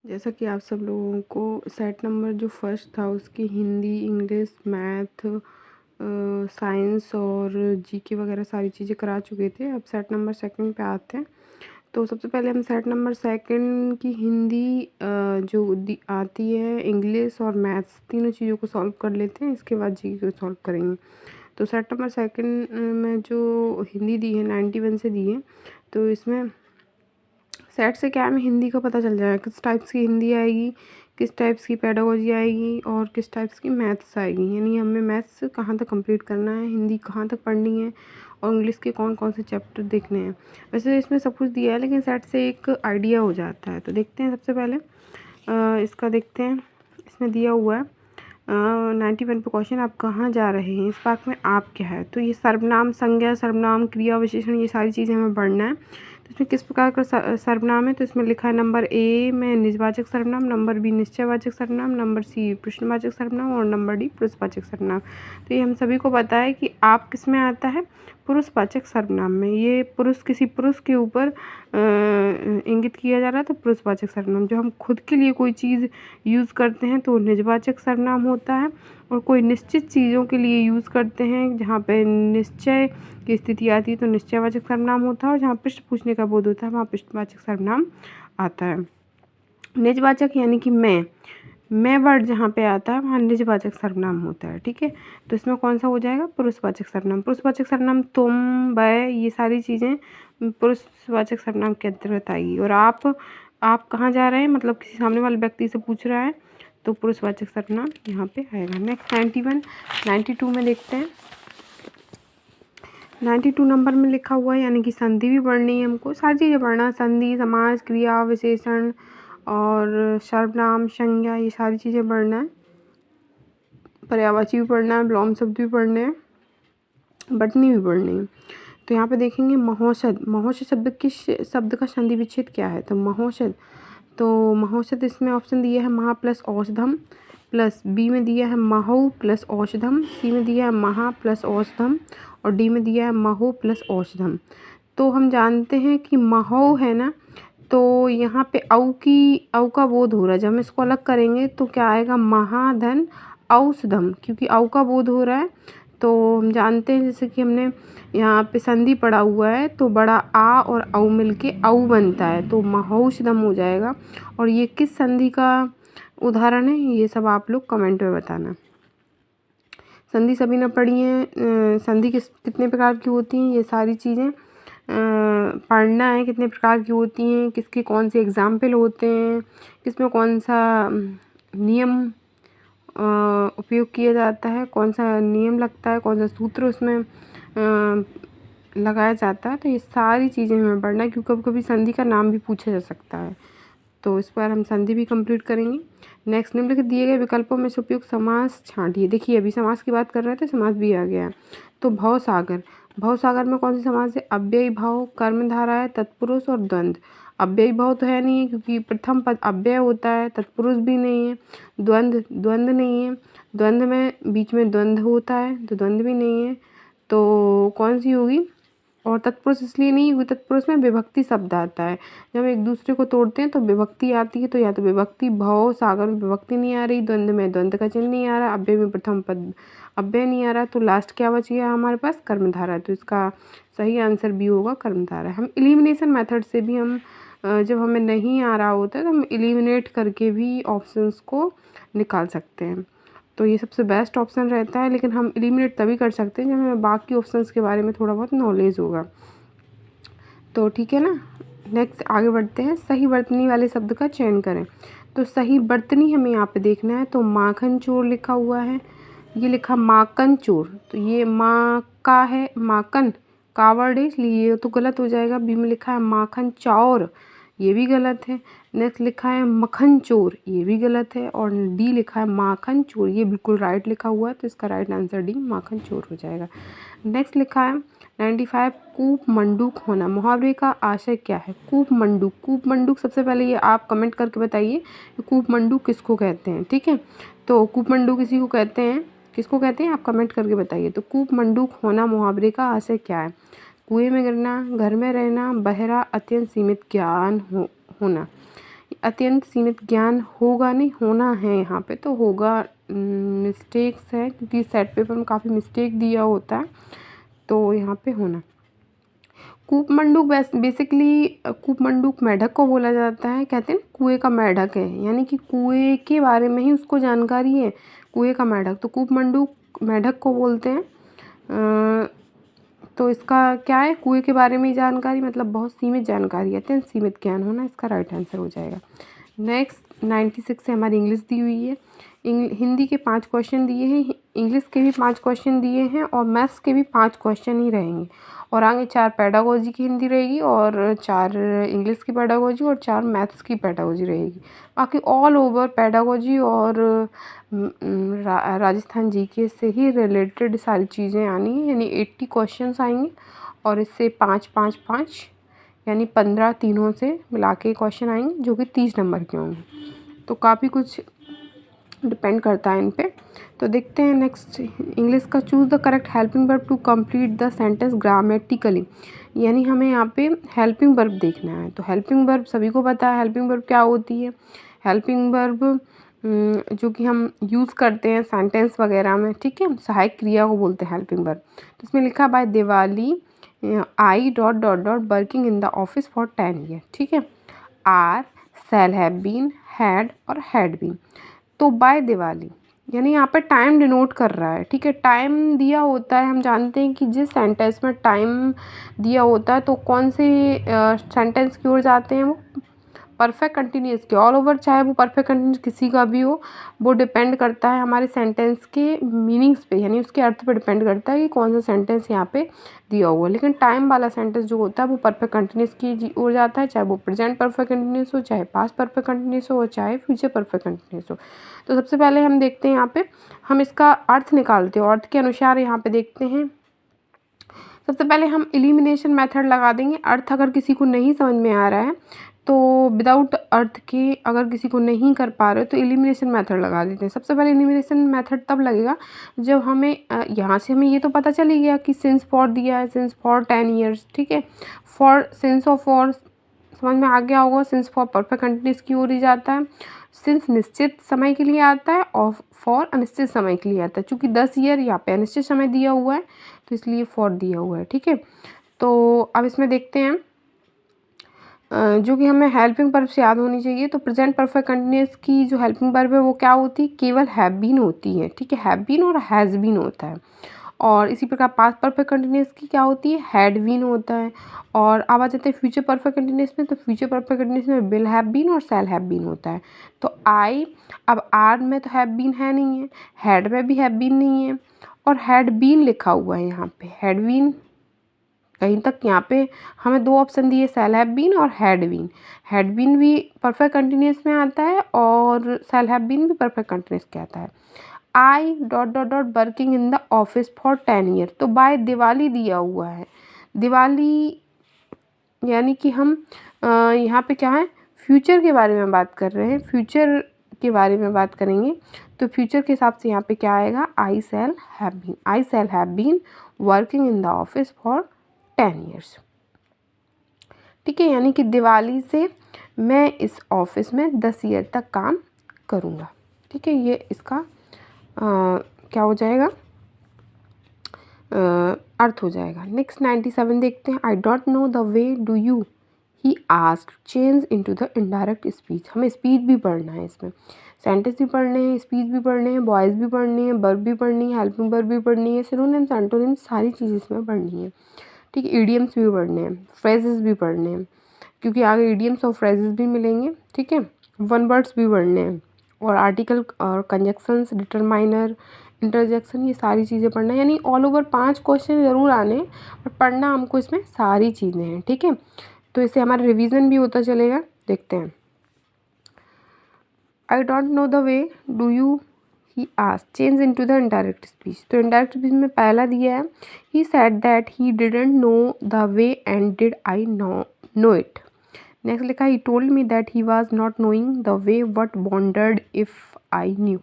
जैसा कि आप सब लोगों को सेट नंबर जो फर्स्ट था उसकी हिंदी, इंग्लिश, मैथ, साइंस और जीके वगैरह सारी चीज़ें करा चुके थे। अब सेट नंबर सेकंड पे आते हैं। तो सबसे पहले हम सेट नंबर सेकंड की हिंदी जो आती है, इंग्लिश और मैथ्स तीनों चीज़ों को सॉल्व कर लेते हैं। इसके बाद जीके को सॉल्व करेंगे। तो सेट नंबर सेकंड में जो हिंदी दी है 91 से दी है, तो इसमें सेट से क्या हमें हिंदी का पता चल जाएगा किस टाइप्स की हिंदी आएगी, किस टाइप्स की पेडागोजी आएगी और किस टाइप्स की मैथ्स आएगी। यानी हमें मैथ्स कहाँ तक कंप्लीट करना है, हिंदी कहाँ तक पढ़नी है और इंग्लिश के कौन कौन से चैप्टर देखने हैं। वैसे इसमें सब कुछ दिया है लेकिन सेट से एक आइडिया हो जाता है। तो देखते हैं सबसे पहले इसका देखते हैं। इसमें दिया हुआ है 91 पे क्वेश्चन, आप कहाँ जा रहे हैं, इस वाक्य में आप क्या है। तो ये सर्वनाम, संज्ञा, सर्वनाम, क्रिया, विशेषण, ये सारी चीज़ें हमें पढ़ना है। तो इसमें किस प्रकार का सर्वनाम है, तो इसमें लिखा है नंबर ए में निजवाचक सर्वनाम, नंबर बी निश्चयवाचक सर्वनाम, नंबर सी प्रश्नवाचक सर्वनाम और नंबर डी पुरुषवाचक सर्वनाम। तो ये हम सभी को पता है कि आप किस में आता है, पुरुषवाचक सर्वनाम में। ये पुरुष, किसी पुरुष के ऊपर इंगित किया जा रहा है तो पुरुषवाचक सर्वनाम। जो हम खुद के लिए कोई चीज़ यूज़ करते हैं तो निजवाचक सर्वनाम होता है, और कोई निश्चित चीज़ों के लिए यूज़ करते हैं जहाँ पे निश्चय की स्थिति आती है तो निश्चयवाचक सर्वनाम होता है, और जहाँ प्रश्न पूछने का बोध होता है वहाँ प्रश्नवाचक सर्वनाम आता है। निजवाचक यानी कि मैं वर्ड जहाँ पे आता है वहाँ निजवाचक सर्वनाम होता है। ठीक है, तो इसमें कौन सा हो जाएगा, पुरुषवाचक सर्वनाम। पुरुषवाचक सर्वनाम तुम, वह, ये सारी चीज़ें पुरुषवाचक सर्वनाम के अंतर्गत आएगी। और आप कहाँ जा रहे हैं, मतलब किसी सामने वाले व्यक्ति से पूछ रहा है तो पुरुषवाचक सर्वनाम यहाँ पे आएगा। नेक्स्ट 92 में देखते हैं। 92 नंबर में लिखा हुआ है, यानी कि संधि भी पढ़नी है हमको, सारी चीज़ें पढ़ना, संधि, समास, क्रिया, विशेषण और सर्वनाम, संज्ञा, ये सारी चीज़ें पढ़ना है। पर्यायवाची भी पढ़ना है, विलोम शब्द भी पढ़ने हैं, बटनी भी पढ़नी है। तो यहाँ पे देखेंगे महोषध। महोषध शब्द का संधि विच्छेद क्या है, तो महोषध इसमें ऑप्शन दिया है महा प्लस औषधम, प्लस बी में दिया है महौ प्लस औषधम, सी में दिया है महा प्लस औषधम और डी में दिया है महो प्लस औषधम। तो हम जानते हैं कि महौ है ना, तो यहाँ पे औ का बोध हो रहा है। जब हम इसको अलग करेंगे तो क्या आएगा, महाधन औषधम, क्योंकि औ का बोध हो रहा है। तो हम जानते हैं जैसे कि हमने यहाँ पे संधि पढ़ा हुआ है तो बड़ा आ और औ मिलके औ बनता है, तो महौषधम हो जाएगा। और ये किस संधि का उदाहरण है, ये सब आप लोग कमेंट में बताना। संधि सभी ने पढ़ी है। संधि कितने प्रकार की होती हैं, ये सारी चीज़ें पढ़ना है, कितने प्रकार की होती हैं, किसके कौन से एग्जाम्पल होते हैं, किसमें कौन सा नियम उपयोग किया जाता है, कौन सा नियम लगता है, कौन सा सूत्र उसमें लगाया जाता है। तो ये सारी चीज़ें हमें पढ़ना है, क्योंकि कभी कभी संधि का नाम भी पूछा जा सकता है। तो इस पर हम संधि भी कंप्लीट करेंगे। नेक्स्ट, निम्नलिखित दिए गए विकल्पों में से उपयुक्त समास छांटिए। देखिए अभी समास की बात कर रहे थे, समास भी आ गया। तो भवसागर में कौन सी समास है, अव्ययी भाव, कर्मधारा है, तत्पुरुष और द्वंद्व। अव्ययी भाव तो है नहीं है क्योंकि प्रथम पद अव्यय होता है, तत्पुरुष भी नहीं है, द्वंद्व नहीं है, द्वंद्व में बीच में द्वंद्व होता है तो द्वंद्व भी नहीं है। तो कौन सी होगी, और तत्पुरुष इसलिए नहीं क्योंकि तत्पुरुष में विभक्ति शब्द आता है। जब एक दूसरे को तोड़ते हैं तो विभक्ति आती है, तो या तो विभक्ति, भव सागर में विभक्ति नहीं आ रही, द्वंद्व में द्वंद्व का चिन्ह नहीं आ रहा, अव्यय में प्रथम पद अव्यय नहीं आ रहा, तो लास्ट क्या बच गया हमारे पास, कर्मधारा। तो इसका सही आंसर भी होगा कर्मधारा। हम एलिमिनेशन मेथड से भी हम जब हमें नहीं आ रहा होता है तो हम एलिमिनेट करके भी ऑप्शंस को निकाल सकते हैं। तो ये सबसे बेस्ट ऑप्शन रहता है, लेकिन हम एलिमिनेट तभी कर सकते हैं जब हमें बाकी ऑप्शंस के बारे में थोड़ा बहुत नॉलेज होगा। तो ठीक है ना, नेक्स्ट आगे बढ़ते हैं। सही वर्तनी वाले शब्द का चयन करें। तो सही वर्तनी हमें यहाँ पे देखना है। तो माखन चोर लिखा हुआ है, ये लिखा माकन चोर, तो ये माँ का है, माकन का वर्ड है इसलिए ये तो गलत हो जाएगा। बी में लिखा है माखन चौर, ये भी गलत है। नेक्स्ट लिखा है मक्खन चोर, ये भी गलत है। और डी लिखा है माखन चोर, ये बिल्कुल राइट लिखा हुआ है, तो इसका राइट आंसर डी माखन चोर हो जाएगा। नेक्स्ट लिखा है 95 कूप मंडूक होना। मुहावरे का आशय क्या है, कूप मंडूक। कूप मंडूक सबसे पहले ये आप कमेंट करके बताइए कि कूप मंडूक किसको कहते हैं। ठीक है, तो कूप मंडूक किसी को कहते हैं, किसको कहते हैं आप कमेंट करके बताइए। तो कूप मंडूक होना मुहावरे का आशय क्या है, कुएं में गिरना, घर में रहना, बहरा, अत्यंत सीमित ज्ञान होना। अत्यंत सीमित ज्ञान होगा नहीं, होना है यहाँ पे, तो होगा मिस्टेक्स है क्योंकि सेट पेपर में काफ़ी मिस्टेक दिया होता है, तो यहाँ पे होना। कूपमंडूक बेसिकली कूपमंडूक मेढक को बोला जाता है, कहते हैं कुएं का मेढक है, यानी कि कुएं के बारे में ही उसको जानकारी है, कुएं का मेढक, तो कूपमंडूक मेढक को बोलते हैं। तो इसका क्या है, कुएं के बारे में जानकारी, मतलब बहुत सीमित जानकारी है, अत्यंत सीमित ज्ञान होना इसका राइट आंसर हो जाएगा। नेक्स्ट 96 से हमारी इंग्लिश दी हुई है। हिंदी के 5 क्वेश्चन दिए हैं, इंग्लिश के भी 5 क्वेश्चन दिए हैं और मैथ्स के भी 5 क्वेश्चन ही रहेंगे, और आगे 4 पेडागोजी की हिंदी रहेगी और 4 इंग्लिश की पेडागोजी और 4 मैथ्स की पेडागोजी रहेगी। बाकी ऑल ओवर पेडागोजी और राजस्थान जीके से ही रिलेटेड सारी चीज़ें आनी हैं, यानी 80 क्वेश्चंस आएंगे और इससे 5 यानी 15 तीनों से मिला के क्वेश्चन आएंगे जो कि 30 नंबर के होंगे, तो काफ़ी कुछ डिपेंड करता है इन पे। तो देखते हैं नेक्स्ट इंग्लिश का, choose the correct helping verb to complete the sentence grammatically, यानी हमें यहाँ पे हेल्पिंग वर्ब देखना है। तो हेल्पिंग वर्ब सभी को पता है हेल्पिंग वर्ब क्या होती है। हेल्पिंग वर्ब जो कि हम यूज़ करते हैं सेंटेंस वगैरह में, ठीक है, सहायक क्रिया को बोलते हैं हेल्पिंग वर्ब। तो इसमें लिखा by Diwali I ... working in the office for 10 year, ठीक है, are shall have been, had और हैड बीन। तो बाय दिवाली यानी यहाँ पे टाइम डिनोट कर रहा है, ठीक है, टाइम दिया होता है, हम जानते हैं कि जिस सेंटेंस में टाइम दिया होता है तो कौन से सेंटेंस की ओर जाते हैं, वो परफेक्ट कंटिन्यूस के ऑल ओवर, चाहे वो परफेक्ट कंटिन्यूस किसी का भी हो, वो डिपेंड करता है हमारे सेंटेंस के मीनिंग्स पे, यानी उसके अर्थ पे डिपेंड करता है कि कौन सा सेंटेंस यहाँ पे दिया हुआ है। लेकिन टाइम वाला सेंटेंस जो होता है वो परफेक्ट कंटिन्यूस की ओर जाता है, चाहे वो प्रेजेंट परफेक्ट कंटिन्यूस हो, चाहे पास्ट परफेक्ट कंटिन्यूस हो, चाहे फ्यूचर परफेक्ट कंटिन्यूस हो। तो सबसे पहले हम देखते हैं यहाँ पे, हम इसका अर्थ निकालते हैं, अर्थ के अनुसार यहाँ पे देखते हैं। सबसे पहले हम एलिमिनेशन मेथड लगा देंगे। अर्थ अगर किसी को नहीं समझ में आ रहा है तो विदाउट अर्थ के अगर किसी को नहीं कर पा रहे हो तो एलिमिनेशन मेथड लगा देते हैं। सबसे पहले एलिमिनेशन मेथड तब लगेगा जब हमें यहाँ से हमें ये तो पता चल ही गया कि सिंस फॉर दिया है, सिंस फॉर 10 ईयर्स, ठीक है, फॉर सिंस ऑफ फॉर समझ में आ गया होगा, सिंस फॉर परफेक्ट कंटिन्यूस की ओर ही जाता है, सिंस निश्चित समय के लिए आता है और फॉर अनिश्चित समय के लिए आता है। चूँकि 10 ईयर यहाँ पे अनिश्चित समय दिया हुआ है तो इसलिए फॉर दिया हुआ है, ठीक है। तो अब इसमें देखते हैं जो कि हमें हेल्पिंग वर्ब से याद होनी चाहिए। तो प्रेजेंट परफेक्ट कंटिन्यूस की जो हेल्पिंग वर्ब है वो क्या होती है, केवल हैव बीन होती है, ठीक है, हैव बीन और हैज़ बीन होता है। और इसी प्रकार पास्ट परफेक्ट कंटिन्यूस की क्या होती है, हैड बीन होता है। और अब आ जाते हैं फ्यूचर परफेक्ट कंटिन्यूस में, तो फ्यूचर परफेक्ट कंटिन्यूस में विल हैव बीन और शैल हैव बीन होता है। तो आई, अब आर में तो हैव बीन है नहीं है, हैड में भी हैव बीन नहीं है, और हैड बीन लिखा हुआ है यहाँ पे, हैड बीन कहीं तक यहाँ पे हमें 2 ऑप्शन दिए, शैल हैव बीन और हैड बीन। हैड बीन भी परफेक्ट कंटिन्यूस में आता है और शैल हैव बीन भी परफेक्ट कंटिन्यूस के आता है। आई ... working in the office for 10 year, तो बाय दिवाली दिया हुआ है। दिवाली यानी कि हम यहाँ पे क्या है, फ्यूचर के बारे में बात कर रहे हैं, फ्यूचर के बारे में बात करेंगे। तो फ्यूचर के हिसाब से यहाँ पे क्या आएगा, I shall have been working in the office for 10 years, ठीक है, यानी कि दिवाली से मैं इस ऑफिस में 10 ईयर तक काम करूँगा, ठीक है, ये इसका क्या हो जाएगा, अर्थ हो जाएगा। नेक्स्ट 97 देखते हैं। I don't know the way do you, he asked, change into the indirect speech. हमें स्पीच भी पढ़ना है, इसमें सेंटेंस भी पढ़ने हैं, स्पीच भी पढ़ने हैं, वॉइस भी पढ़नी है, वर्ब भी पढ़नी है, हेल्पिंग वर्ब भी पढ़नी है, सिनोनिम्स एंटोनिम्स सारी चीज़ इसमें पढ़नी है, ठीक है, इडियम्स भी पढ़ने हैं, फ्रेजेस भी पढ़ने हैं क्योंकि आगे इडियम्स और फ्रेजेस भी मिलेंगे, ठीक है, वन वर्ड्स भी पढ़ने हैं, और आर्टिकल और कंजक्शंस, डिटरमाइनर, इंटरजेक्शन, ये सारी चीज़ें पढ़ना है। यानी ऑल ओवर 5 क्वेश्चन ज़रूर आने हैं और पढ़ना हमको इसमें सारी चीज़ें हैं, ठीक है। तो इससे हमारा रिवीजन भी होता चलेगा। देखते हैं, I don't know the way do you, he asked, change into the indirect speech. तो इनडायरेक्ट स्पीच में पहला दिया है, he said that he didn't know the way and did I know it. Next लिखा, he told me that he was not knowing the way what wondered if I knew.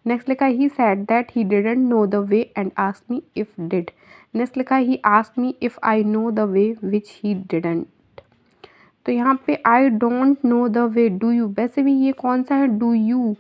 Next लिखा, he said that he didn't know the way and asked me if did. Next लिखा, he asked me if I know the way which he didn't. तो यहाँ पे आई don't know the way, do you, वैसे भी ये कौन सा है, डू यू,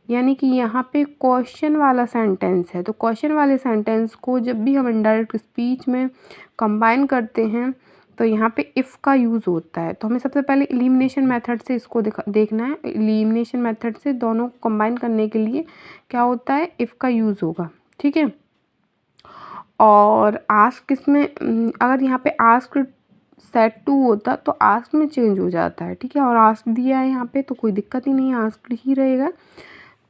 यानी कि यहाँ पे क्वेश्चन वाला सेंटेंस है। तो क्वेश्चन वाले सेंटेंस को जब भी हम इनडायरेक्ट स्पीच में कंबाइन करते हैं तो यहाँ पे इफ़ का यूज़ होता है। तो हमें सबसे पहले एलिमिनेशन मेथड से इसको देखना है। एलिमिनेशन मेथड से दोनों को कंबाइन करने के लिए क्या होता है, इफ़ का यूज़ होगा, ठीक है। और आस्क इसमें अगर यहाँ पे आस्क सेट टू होता तो आस्क में चेंज हो जाता है, ठीक है। और आस्क दिया है यहाँ पे तो कोई दिक्कत ही नहीं है, आस्क ही रहेगा।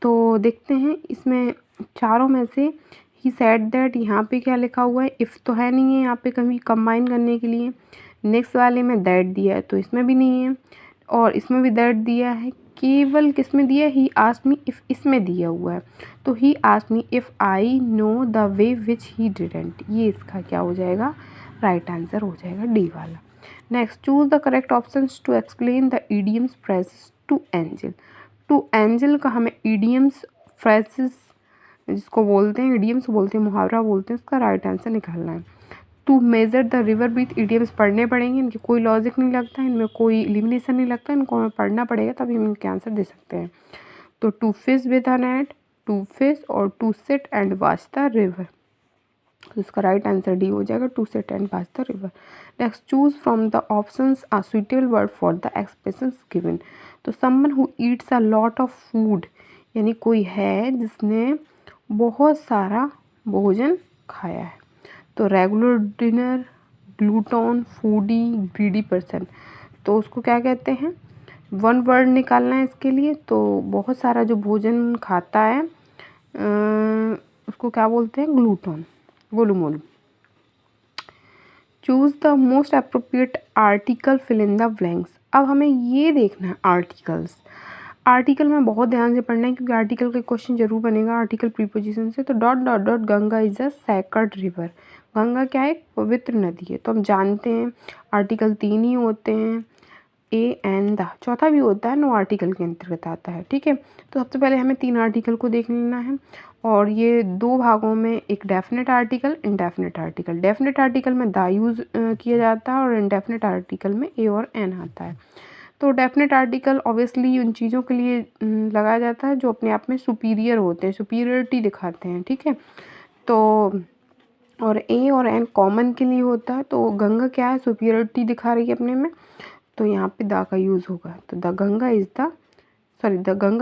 तो देखते हैं इसमें चारों में से ही सेड दैट, यहाँ पे क्या लिखा हुआ है, इफ़ तो है नहीं है यहाँ पे कभी कंबाइन करने के लिए। नेक्स्ट वाले में दैट दिया है तो इसमें भी नहीं है, और इसमें भी दैट दिया है। केवल किस में दिया है, ही आस्क मी इफ़, इसमें दिया हुआ है। तो he ask me if I know the way which he didn't, ये इसका क्या हो जाएगा, राइट आंसर हो जाएगा डी वाला। Next, choose the correct options to explain the idioms phrases to angel. To angel का हमें इडियम्स फ्रेजेस जिसको बोलते हैं, इडियम्स बोलते हैं, मुहावरा बोलते हैं, उसका राइट आंसर निकालना है। To measure the river breath, idioms पढ़ने पड़ेंगे, इनकी कोई लॉजिक नहीं लगता है, इनमें कोई एलिमिनेशन नहीं लगता, इनको हमें पढ़ना पड़ेगा तभी हम इनके आंसर दे सकते हैं। तो to fish with a net, to fish और to sit and watch the river, तो इसका राइट आंसर डी हो जाएगा, to sit and watch the river. Next, choose from the options a suitable word for the expressions given. तो someone who eats a lot of food, यानी कोई है जिसने बहुत सारा भोजन खाया है। तो regular dinner, gluten, foodie, greedy person, तो उसको क्या कहते हैं, वन वर्ड निकालना है इसके लिए। तो बहुत सारा जो भोजन खाता है उसको क्या बोलते हैं, ग्लूटन, गोलू मोलू। Choose the most appropriate article, fill in the blanks. अब हमें ये देखना है आर्टिकल्स, आर्टिकल में बहुत ध्यान से पढ़ना है क्योंकि आर्टिकल का क्वेश्चन जरूर बनेगा आर्टिकल प्रीपोजिशन से। तो dot dot dot, Ganga is a sacred river, Ganga क्या है, पवित्र नदी है। तो हम जानते हैं आर्टिकल 3 ही होते हैं, ए एंड द, चौथा भी होता है, नो आर्टिकल के अंतर्गत आता है, ठीक है। तो सबसे पहले हमें 3 आर्टिकल को देख लेना है, और ये 2 भागों में, एक definite article, indefinite article. Definite article में द यूज़ किया जाता है और इनडेफिनेट आर्टिकल में ए और एन आता है। तो डेफिनेट आर्टिकल ऑब्वियसली उन चीज़ों के लिए लगाया जाता है जो अपने आप में सुपीरियर होते हैं, सुपीरियरिटी दिखाते हैं, ठीक है। तो और ए और एन कॉमन के लिए होता है। तो गंगा क्या है, सुपीरियरिटी दिखा रही है अपने में, तो यहाँ पे द का यूज़ होगा। तो the Ganga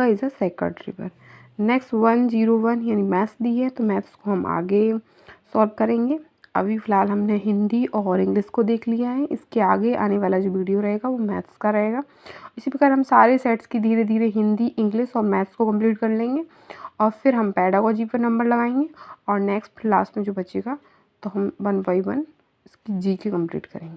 is the sacred river. Next 101 यानी मैथ्स दी है, तो मैथ्स को हम आगे सॉल्व करेंगे। अभी फ़िलहाल हमने हिंदी और इंग्लिश को देख लिया है, इसके आगे आने वाला जो वीडियो रहेगा वो मैथ्स का रहेगा। इसी प्रकार हम सारे सेट्स की धीरे धीरे हिंदी, इंग्लिश और मैथ्स को कंप्लीट कर लेंगे, और फिर हम पेडागोजी पर नंबर लगाएंगे, और नेक्स्ट फिर लास्ट में जो बचेगा तो हम 1 बाई 1 इसकी जी के कंप्लीट करेंगे।